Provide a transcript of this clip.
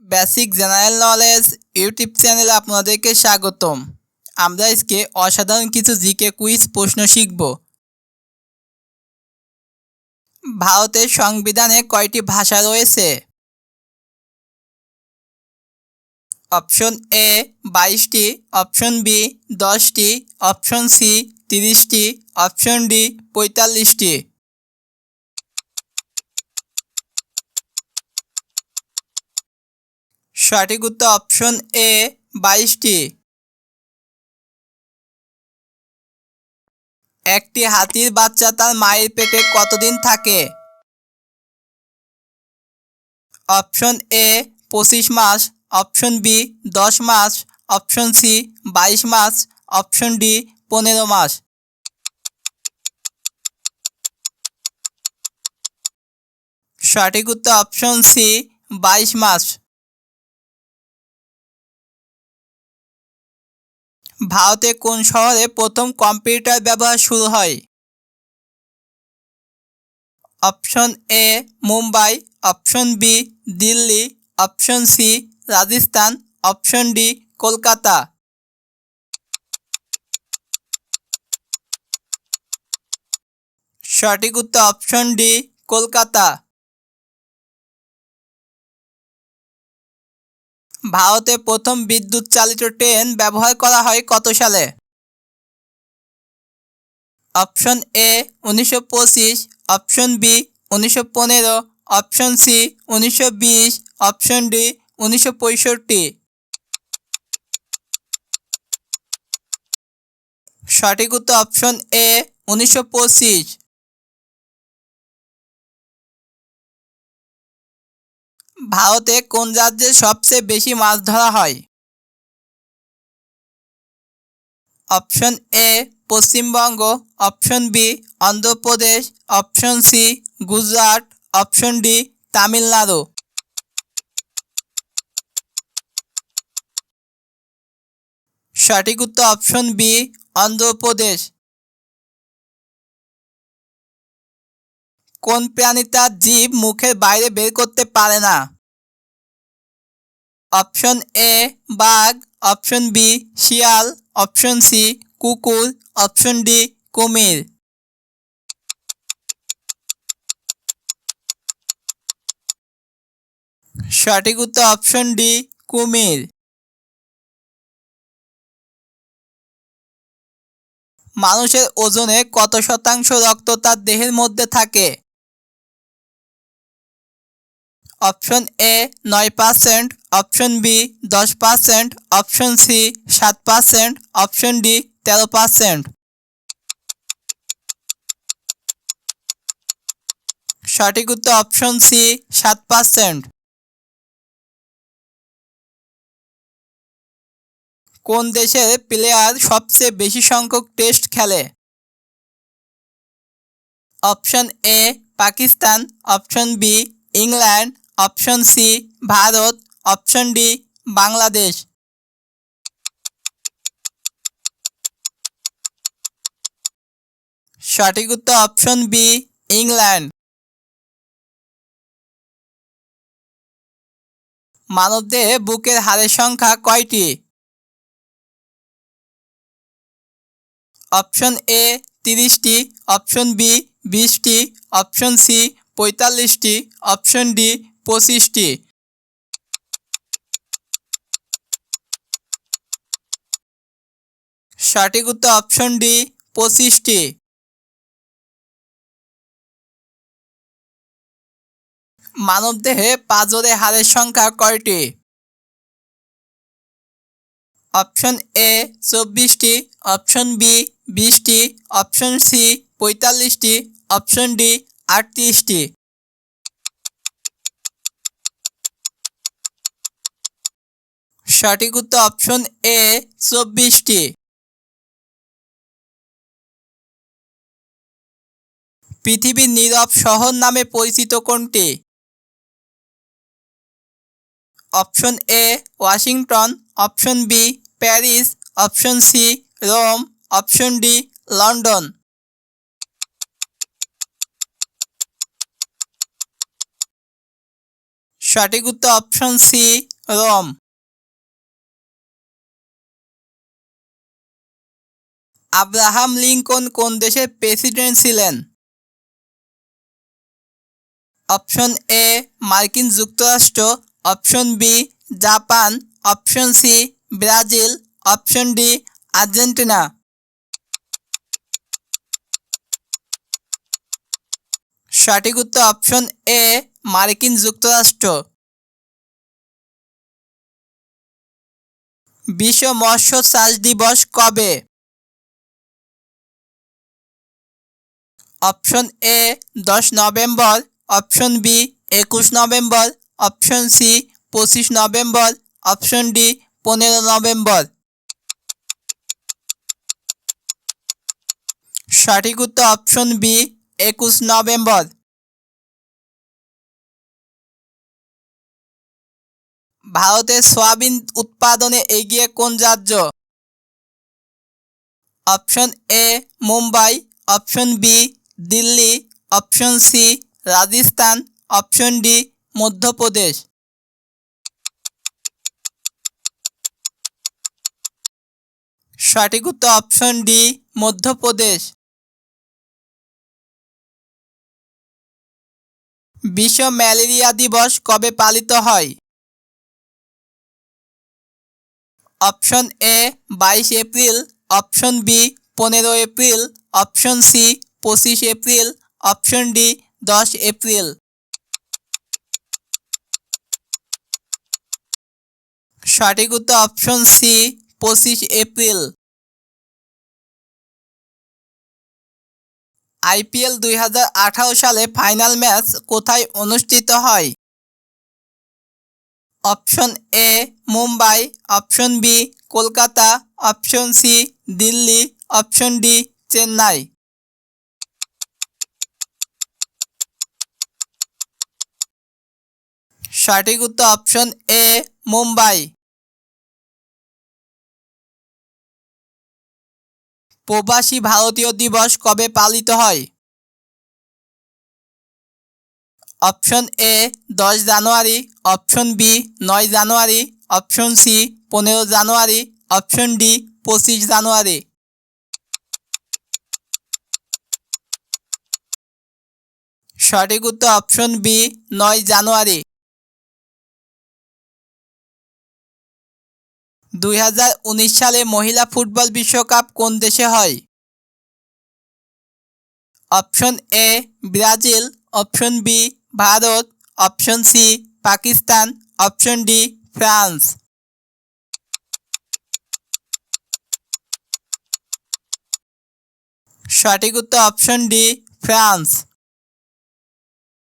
Basic general knowledge YouTube চ্যানেলে আপনাদেরকে স্বাগতম। আমরা আজকে অসাধারণ কিছু জিকে কুইজ প্রশ্ন শিখব। ভারতের সংবিধানে কয়টি ভাষা রয়েছে? অপশন এ 22টি, অপশন বি 10টি, অপশন সি 30টি, অপশন ডি 45টি। সঠিক উত্তর অপশন এ 22টি। একটি হাতির বাচ্চা তার মায়ের পেটে কতদিন থাকে? অপশন এ 25 মাস, অপশন বি 10 মাস, অপশন সি 22 মাস, অপশন ডি 15 মাস। সঠিক উত্তর অপশন সি 22 মাস। ভারতে কোন শহরে প্রথম কম্পিউটার ব্যবহার শুরু হয়? Option A Mumbai, option B Delhi, option C Rajasthan, option D Kolkata. সঠিক উত্তর অপশন ডি কলকাতা। ভারতে প্রথম বিদ্যুৎ চালিত ট্রেন ব্যবহার করা হয় কত সালে? Option A 1925, option B 1915, option C 1920, option D 1965। সঠিক উত্তর অপশন এ 1925। ভারতে কোন রাজ্যে সবচেয়ে বেশি মাছ ধরা হয়? Option A Paschimbanga, option B Andhra Pradesh, option C Gujarat, option D Tamil Nadu. সঠিক উত্তর অপশন বি অন্ধ্রপ্রদেশ। কোন প্রাণী তার জিভ মুখের বাইরে বের করতে পারে না? অপশন এ বাঘ, অপশন বি শিয়াল, অপশন সি কুকুর, অপশন ডি কুমির। সঠিক উত্তর অপশন ডি কুমির। মানুষের ওজনে কত শতাংশ রক্ত তার দেহের মধ্যে থাকে? Option A 9%, option B 10%, option C 7%, option D 13%। সঠিক উত্তর অপশন সি 7%। কোন দেশের প্লেয়ার সবচেয়ে বেশি সংখ্যক টেস্ট খেলে? Option A Pakistan, option B England, option C Bharat, option D Bangladesh. সঠিক উত্তর অপশন বি ইংল্যান্ড। মানবদেহে বুকের হাড়ের সংখ্যা কয়টি? অপশন এ 30টি, অপশন বি 20টি, অপশন সি 45টি, অপশন ডি 25টি। সঠিক উত্তর অপশন ডি 25টি। মানবদেহে পাঁজরে হাড়ের সংখ্যা কয়টি? অপশন এ 24টি, অপশন বি 20টি, অপশন সি 45টি, অপশন ডি 38টি। সঠিক উত্তর অপশন এ 24টি। পৃথিবীর নীরব শহর নামে পরিচিত কোনটি? Option A Washington, option B Paris, option C Rome, option D London. সঠিক উত্তর option C Rome. Abraham Lincoln কোন দেশের প্রেসিডেন্ট ছিলেন? অপশন এ মার্কিন যুক্তরাষ্ট্র, option B Japan, option C Brazil, option D Argentina. সঠিক উত্তর অপশন এ মার্কিন যুক্তরাষ্ট্র। বিশ্ব মৎস্য চাষ দিবস কবে? Option A 10 November, option B 21 November, option C 25 November, option D 15 November. সঠিক উত্তর অপশন বি 21 নভেম্বর। ভারতের সয়াবিন উৎপাদনে এগিয়ে কোন রাজ্য? Option A Mumbai, option B Delhi, option C Rajasthan, option D Madhya Pradesh. সঠিক উত্তর অপশন ডি মধ্যপ্রদেশ। বিশ্ব ম্যালেরিয়া দিবস কবে পালিত হয়? Option A 22 April, option B 15 April, option C 25 April, option D 10 April. সঠিক উত্তর অপশন সি 25 এপ্রিল। আইপিএল 2018 সালে ফাইনাল ম্যাচ কোথায় অনুষ্ঠিত হয়? Option A Mumbai, option B Kolkata, option C Delhi, option D Chennai. সঠিক উত্তর অপশন এ মুম্বাই। প্রবাসী ভারতীয় দিবস কবে পালিত হয়? Option A 10 January, option B 9 January, option C 15 January, option D 25 January. সঠিক উত্তর অপশন বি 9 জানুয়ারি। 2019 সালে মহিলা ফুটবল বিশ্বকাপ কোন দেশে হয়? Option A Brazil, option B Bharat, option C Pakistan, option D France. সঠিক উত্তর অপশন ডি ফ্রান্স।